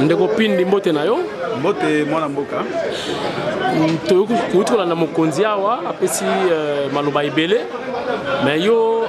ndeko pindi mbote na yo mbote mwana mboka toyokutola na mokonzi awa apesi maloba ebele mais yo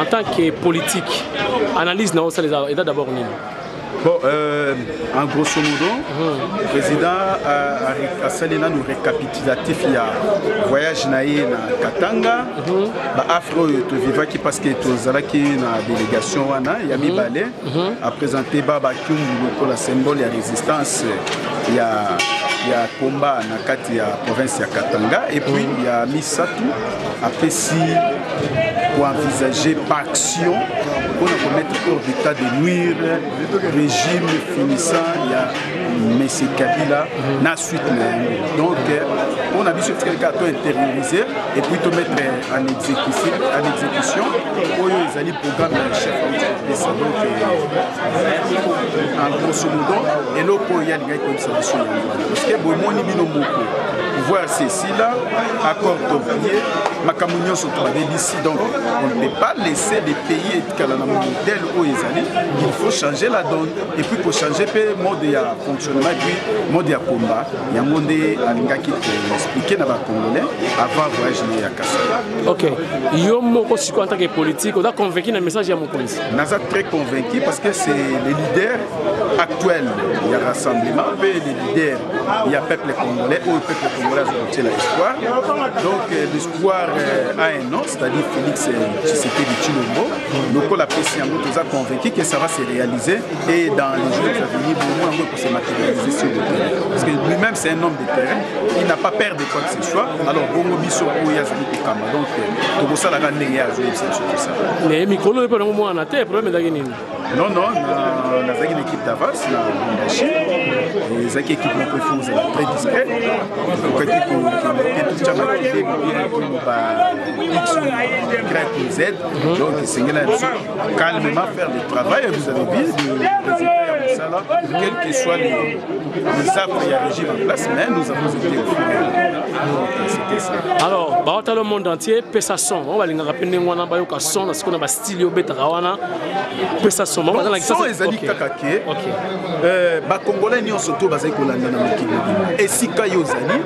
en tant que politique analyse na osala eza d'abord nini? Bon, en grosso modo, le président a salé nous récapitulatif il y a voyage naïe na Katanga, afro to vivaki parce que to zalaki na délégation wana ya Mibale a présenté Baba Kyungu pour la symbole de résistance il y a combat na kati ya province ya Katanga et puis il y a Misatu a pesi pour envisager par action pour mettre hors d'état de nuire régime finissant il y a M. Kabila na suite donc on a vu ce quelqu'un intériorisé et puis te mettre en exécution pour les alliés programme chef de ça donc en grosso modo et là pour y aller comme ça parce que bon moi ni bino moko voir ceci là accord d'ouvrier Makamounion sont travaillés d'ici, donc on ne peut pas laisser les pays être dans le modèle où ils allaient. Il faut changer la donne. Et puis pour changer le mode de fonctionnement et puis le mode de combat, il y a un mode qui peut expliquer dans le Congolais avant de voyager à Kassala. Ok. Yo moko en tant que politique, on a convaincu le message à mon police. On a très convaincu parce que c'est les leaders actuels. Il y a rassemblement, les leaders, il y a le peuple congolais, où le peuple congolais a sorti l'espoir. Donc l'espoir a un nom, c'est-à-dire Félix Tshisekedi Tshilombo. Donc la PCM nous a convaincu que ça va se réaliser et dans les jours à venir, au moins pour se matérialiser sur le terrain. Parce que lui-même c'est un homme de terrain, il n'a pas peur de quoi que ce soit. Alors Bongo Bisso Oyazali Kokama. Donc pour ça la grande négation à jouer sur tout ça. Mais Mikolo n'est pas le moment à terre, problème est gagné. Non, on a une équipe d'avance, les équipes qu'on peut faire très discrètes. Donc c'est calmement faire le travail, vous avez vu, quels que soient les actes qu'il y a régime en place, mais nous avons été au c'était ça. Alors, dans le monde entier, pesa son. On va les rappeler wana ba yoka son parce qu'on a style obeta wana. Pesa son. On va son ezali kakake. Ba congolais ni on surtout basé ko landa na mokili. Et si kayo zali,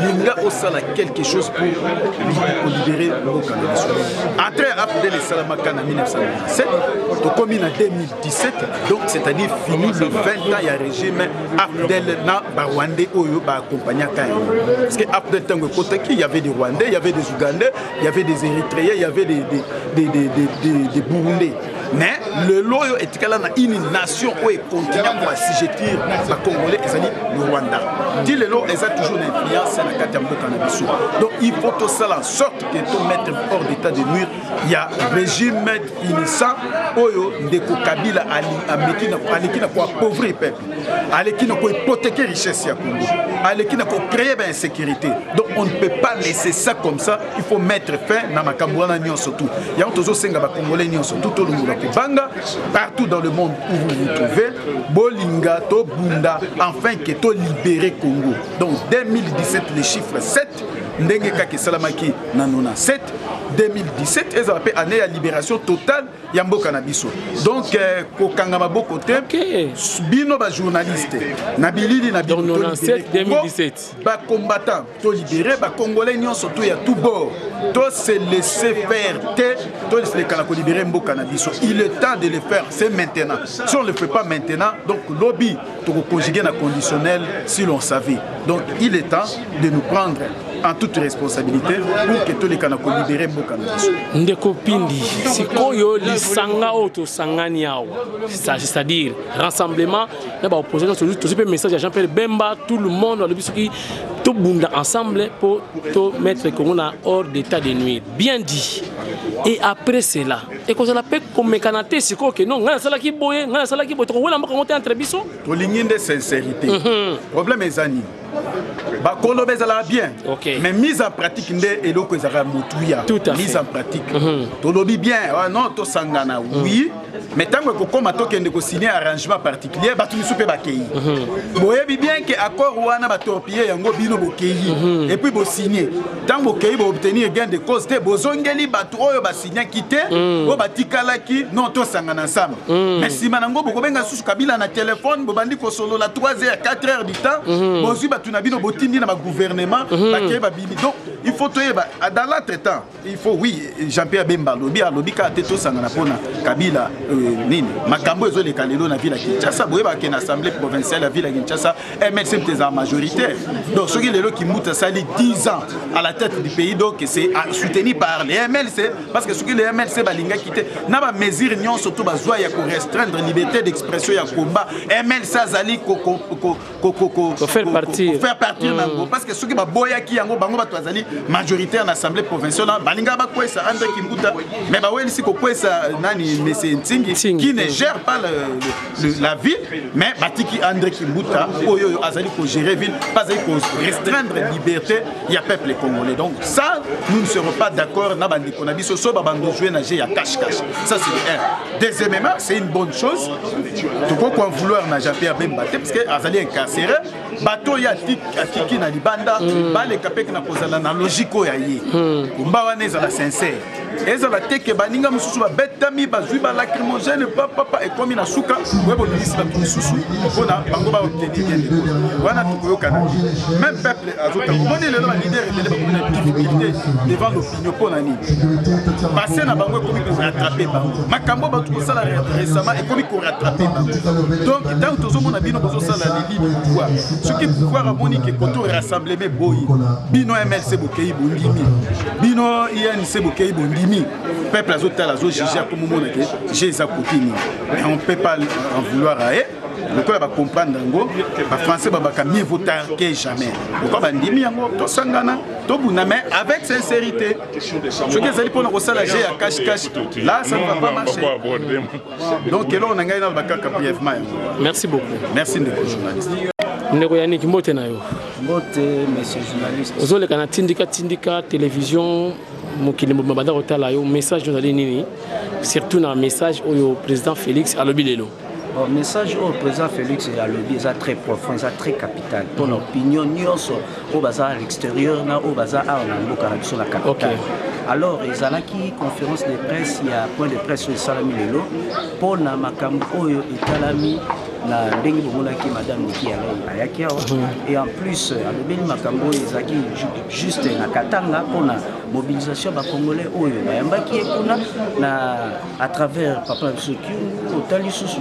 linga osala quelque chose pour libérer le Congolais. Après Abdel Salamaka en 1997, to comme en 2017, donc c'est-à-dire fini le 20 ans il y a régime Abdel na Rwandais oyo ba accompagner Kayo. Parce que Abdel Tango Kotaki, il y avait des Rwandais, il y avait des Ougandais, il y avait des Érythréens, il y avait des Burundais. Mais le loyo est une nation où il continue à assujettir les Congolais et le Rwanda. Dit le loyo, ils ont toujours une influence dans la Katambo Kanabiso. Donc il faut tout ça en sorte que tout mettre hors d'état de nuire. Il y a un régime finissant Oyo Ndeko Kabila Alekina pour appauvrir le peuple, Alekina pour hypothéquer la richesse ya Congo, Alekina pour créer l'insécurité. Donc on ne peut pas laisser ça comme ça. Il faut mettre fin à Makamboana Nyon surtout. Il y a toujours cinq Congolais Nyon surtout tout le monde. Banga, partout dans le monde où vous vous trouvez, Bolinga, to Bunda, enfin que to libérer Congo. Donc 2017, les chiffres 7, Ndengeka ke Salamaki nanona 7, 2017, ils ont appelé année à libération totale Yambo Kanabiso. Donc, Kokangama Bokote, Bino ba journaliste, Nabilidi Nabili 2017, ba combattant, to libéré, ba Congolais nyon surtout ya tout bord. To se laisser faire, to se kanako libérer Mbo Kanabiso. Il est temps de le faire, c'est maintenant. Si on ne le fait pas maintenant, donc lobby, to conjuguer na conditionnel si l'on savait. Donc, il est temps de nous prendre en toute responsabilité pour que tous les Kanako libérés Mboka. Ndeko Pindi, sikoyo lisanga auto sangani awa. C'est-à-dire rassemblement, d'abord opposition, tout ce message à Jean-Pierre Bemba, tout le monde le qui tout bunda ensemble pour mettre le Congo hors d'état de nuire. Bien dit. Et après cela, et qu'on l'appelle comme mécanaté, c'est quoi que non, on a ça qui boye, on a ça qui boye, on a monté entre bisous. Pour ligne de sincérité. Problème est Zani. Bah, Colombie ça va bien. Okay. Mais mise en pratique, et l'eau que ça va moutouya. Tout à fait. Mise en pratique. Tolobi bien. Ah non, to sangana oui. mais tant que comme tokende ko signer arrangement particulier batu misu pe bakei boyebi bien que accord wana ba torpiller yango bino bokei et puis bo signer tant bokei bo obtenir gain de cause te bozongeli batu oyo ba signer kité bo batikala ki non to sangana ensemble mais si manango boko benga susu kabila na téléphone bo bandi ko solo la 3h 4h du temps bozui batu na bino botindi na ba gouvernement bakei ba bini donc il faut toyeba dans l'entretemps il faut oui Jean-Pierre Bemba lobi ka teto sangana pona kabila nini makambo ezo le kalelo na ville ya Kinshasa boyeba ke na assemblée provinciale la ville ya Kinshasa MLC est en majorité donc ce qui est qui muta sali 10 ans à la tête du pays donc c'est soutenu par les MLC parce que ce qui les MLC balinga quitté na ba mesure nyon surtout bazwa ya ko restreindre liberté d'expression ya combat MLC azali faire partir nango parce que ce qui ba boya ki yango bango ba azali majoritaire na assemblée provinciale balinga ba kwesa André Kimbuta mais ba weli si ko kwesa nani Messé Ntingi qui ne gère pas la ville mais batiki André Kimbuta oyo azali ko gérer ville pas azali ko restreindre liberté il y a peuple congolais donc ça nous ne serons pas d'accord na bandi ko na biso so ba bando jouer na jeu ya cache ça c'est un deuxièmement c'est une bonne chose to ko vouloir na Jean-Pierre Bemba parce que azali incarcéré bato ya tiki na libanda bale kapek na kozala na logique ya yi kumba wana ezala sincère ezala teke baninga mususu ba betami bazui ba lacrymogène papa et comme na suka webo lisi ba mususu pona bango ba obtenir wana tukoyoka na même peuple azota moni le leader et ba difficulté devant l'opinion pona ni passer na bango comme ko rattraper bango makambo ba tuko sala récemment et comme ko rattraper bango donc tant tozo mona bino bozo sala lili pouvoir ce qui pouvoir a moni que koto rassemblement boyi bino MLC bokei bondimi bino INC bokei bondimi peuple azota la zo juger comme mona que j'ai ça côté ni mais on peut pas en vouloir à eux le quoi va comprendre ngo ba français ba ka mieux voter que jamais pourquoi bandimi yango to sangana to buna mais avec sincérité ce que ça dit pour nous sala j'ai à cache là ça ne va pas marcher donc là on a gagné dans le bac brièvement merci beaucoup merci de journaliste ndeko Yannick mbote na yo mbote monsieur journaliste ozoleka na tindika télévision mokili mabanda kotala yo message ozali nini surtout na message au président Félix alobi lelo. Bon, message au président Félix et à lobby, c'est très profond, c'est très capital. Ton opinion, au bazar à l'extérieur, au bazar à la capitale. Okay. Alors, ils ont qui conférence de presse, il y a point de presse sur Salami Lelo, pour na makambo oyo italami na ndengi bomolaki madame Niki Ayaki et en plus alobeli makambo ezaki juste na Katanga pour na mobilisation ba congolais oyo bayambaki ekuna na à travers papa Soki otali susu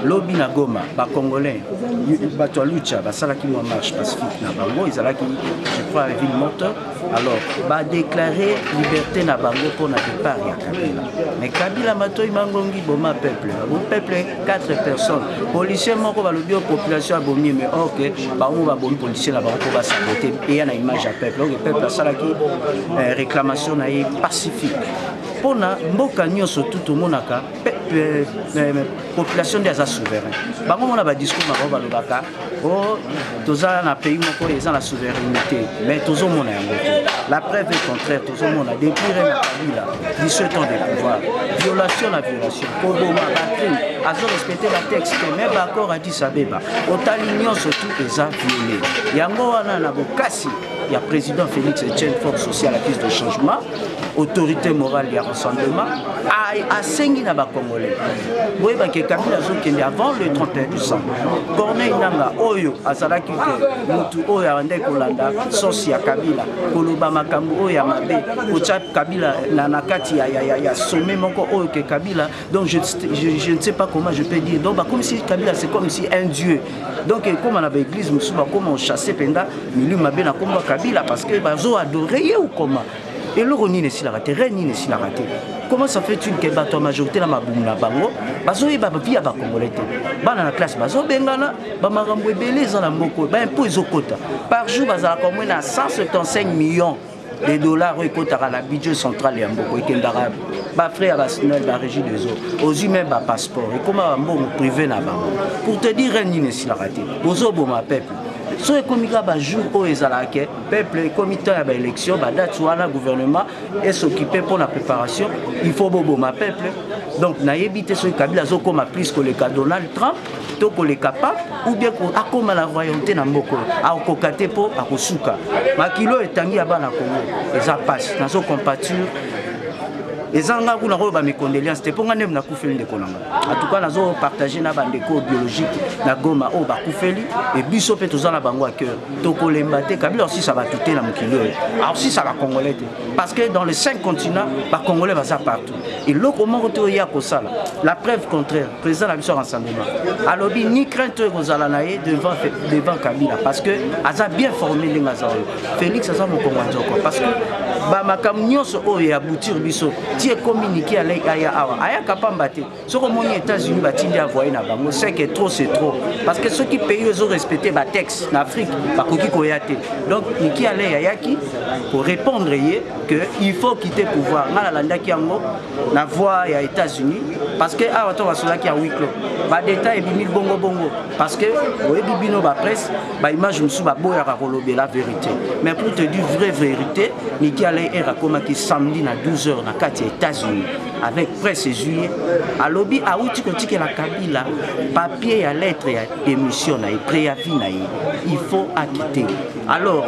lobby na Goma ba congolais bato lucha basalaki mo marche pacifique na bango ezalaki je crois ville morte alors ba déclarer liberté na bango pour na départ ya Kabila mais Kabila matoi mangongi boma peuple 4 personnes policiers moko balobi au population a bomi mais OK ba on va bomi policier na bango ko ba saboter et ya na image à peuple donc peuple asalaki réclamation na pacifique pona mboka nyonso tout monaka population des souverains bango mona ba discours na ba lobaka oh toza na pays moko eza la souveraineté mais tozo mona yango la preuve est contraire tozo mona depuis Kabila 17 ans de pouvoir violation la violation koboma batterie azo respecter la texte même accord Addis Abeba otali nyonso tout eza violé yango wana na bokasi il y a président Félix Etienne force sociale acquise de changement autorité morale et rassemblement a sengi na ba congolais boye ba ke Kabila zokende avant le 31 décembre Corneille Nanga oyo azalaki ke mutu oyo ande kolanda sosi ya Kabila koloba makambo oyo ya mabe ocha Kabila na nakati ya sommet moko oyo ke Kabila donc je ne sais pas comment je peux dire donc comme si Kabila c'est comme si un dieu donc comme on avait église musuba comment on chasser penda milieu mabe na komba Kabila parce que bazo adorer ou comment et le roni ne s'il a raté rien ne s'il a raté comment ça fait-il que bato majorité na mabumu na bango bazo yeba via ba congolais bana na classe bazo bengana ba makambo ebele za na mboko ba impôt ezokota par jour bazala comme na 175 millions de dollars ekotaka na budget central ya mboko ekendaka ba frère ba SNEL ba régie des eaux aux humains ba passeport et comment mbongo privé na bango pour te dire rien ne s'il a raté bozo boma peuple so ekomika ba jour o ezalaka peuple comité ya ba élection ba date wana gouvernement et s'occuper pour la préparation il faut boboma peuple donc na yebite so Kabila zo koma plus que le cas Donald Trump to ko le capable ou bien ko akoma la royauté na mboko a kokate po akosuka makilo etangi ya bana Congo eza passe nazo compature ezanga kuna ko ba mes condoléances te ponga nem na kufeli de konanga en tout cas nazo partager na bandeko biologique na Goma o ba kufeli et biso pe tozana bango à cœur to ko lembate Kabila aussi ça va touter na mokilo alors si ça va congolais parce que dans les 5 continents ba congolais va ça partout et loko moko to ya ko sala la preuve contraire président la biso rassemblement alobi ni crainte ko zala nae devant Kabila parce que aza bien formé linga za Félix aza mon commandant parce que ba makam nyonso o ya aboutir biso tie communiqué à l'aya awa aya kapamba te soko moni États-Unis batindi envoyer na bango c'est que trop c'est trop parce que ceux qui pays ils ont respecté ba texte en Afrique ba koki koyate donc niki ale yaki pour répondre que il faut quitter pouvoir ngala landaki yango na voix ya États-Unis parce que awa to basola ki a huis clos ba détail et bimil bongo parce que oyebi bino ba presse ba image musu ba boya ka kolobe la vérité mais pour te dire vraie vérité niki ale era koma ki samedi na 12h na kati États-Unis avec presse et juillet à lobby à outil que la Kabila papier à lettre et démission et préavis il faut acquitter alors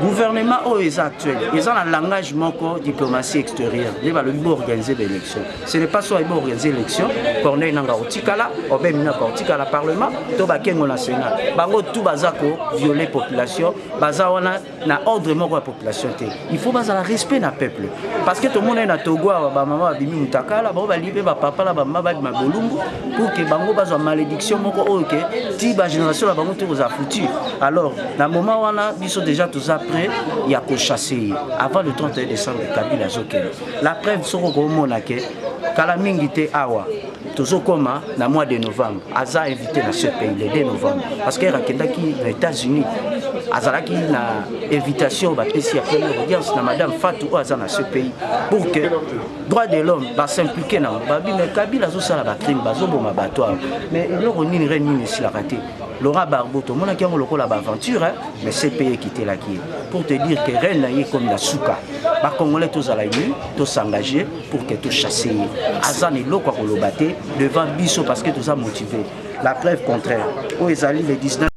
gouvernement actuel ils ont un langage moko diplomatie extérieure les va le organiser l'élection ce n'est pas soit organiser l'élection Corneille nanga otikala obemina otikala parlement to bakengo national bango tout bazako violer population bazawana na ordre moko la population il faut bazala respect na peuple parce que tout le monde na Togo ba maman bimi mutakala ba libe ba papa la ba mama ba bolumbu pour que bango bazwa malédiction moko OK ti ba génération la bango to za foutu alors na moment wana biso déjà tous après il y a ko chasser avant le 31 décembre Kabila zokelo la preuve soko ko mona ke kala mingi te awa tozokoma na mois de novembre aza invité dans ce pays le 2 novembre parce que rakendaki aux États-Unis azalaki na invitation ba pesi ya première audience na madame Fatou aza dans ce pays pour que droit de l'homme va s'impliquer na babi mais Kabila zo sala ba crime bazo boma bato mais loko nini reni si la raté Laura Barboto mona ki ngolo la ba aventure mais ce pays quitté la qui pour te dire que reine na comme la souka ba congolais tous à la nuit tous s'engager pour que tout chasser azani loko ko lobate devant biso parce que tout ça motivé la preuve contraire o ezali le 19